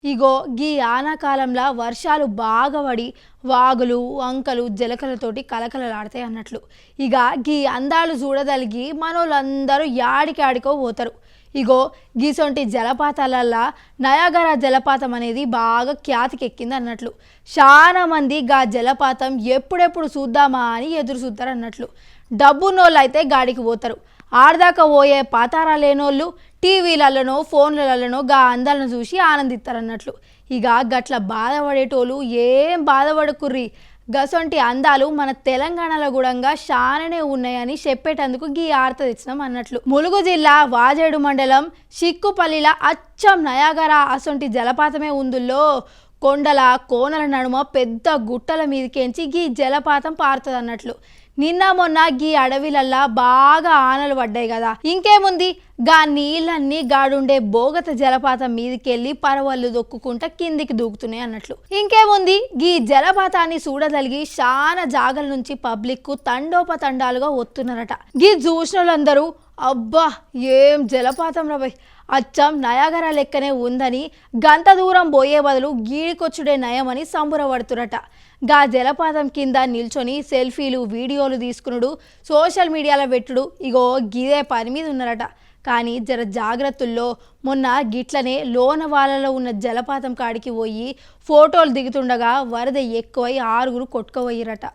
ఇగో గీ ఆనాకాలంలో వర్షాలు బాగా పడి వాగులు వంకలు జలకలతోటి కలకలలాడతాయి అన్నట్లు. ఇక గీ అందాలు చూడదలిగి మనోళ్ళందరూ యాడికాడికో పోతారు. ఇగో గీసొంటి జలపాతాలల్లా నయాగరా జలపాతం అనేది బాగా ఖ్యాతికెక్కింది అన్నట్లు. చాలా మంది గా జలపాతం ఎప్పుడెప్పుడు చూద్దామా అని ఎదురు చూస్తారు అన్నట్లు. డబ్బున్నోళ్ళు అయితే గాడికి పోతారు. ఆడదాకా పోయే పాతారా లేనోళ్ళు టీవీలలోనో ఫోన్లలోనో గా అందాలను చూసి ఆనందిస్తారన్నట్లు. ఇక గట్ల బాధపడేటోళ్ళు ఏం బాధపడకుర్రి, గసొంటి అందాలు మన తెలంగాణలో కూడా చాలానే ఉన్నాయని చెప్పేటందుకు గీ ఆర్త తెచ్చినాం అన్నట్లు. ములుగు జిల్లా వాజేడు మండలం సిక్కుపల్లిల అచ్చం నయాగరా అసొంటి జలపాతమే ఉందుల్లో కొండల కోనల నడుమ పెద్ద గుట్టల మీదకేంచి గీ జలపాతం పారుతుంది అన్నట్లు. నిన్న మొన్న గీ అడవిలల్లా బాగా ఆనలు పడ్డాయి కదా, ఇంకేముంది గా నీళ్ళన్నీ గాడుండే బోగత జలపాతం మీదకెళ్ళి పరవళ్ళు దొక్కుకుంటా కిందికి దూకుతున్నాయి అన్నట్లు. ఇంకేముంది గీ జలపాతాన్ని చూడగలిగి చాలా జాగల నుంచి పబ్లిక్ తండోపతండాలుగా వస్తున్నారట. గీ చూసినోళ్ళందరూ అబ్బా ఏం జలపాతం రాబాయ్, అచ్చం నయాగరా లెక్కనే ఉందని గంత దూరం పోయే బదులు గీడికొచ్చుడే నయమని సంబురపడుతురట. గా జలపాతం కింద నిల్చొని సెల్ఫీలు వీడియోలు తీసుకునుడు సోషల్ మీడియాలో పెట్టుడు ఇగో గిదే పని మీద ఉన్నారట. కానీ జర జాగ్రత్తల్లో మొన్న గిట్లనే లోనవాలలో ఉన్న జలపాతం కాడికి పోయి ఫోటోలు దిగుతుండగా వరద ఎక్కువై 6 కొట్టుకుపోయిరట.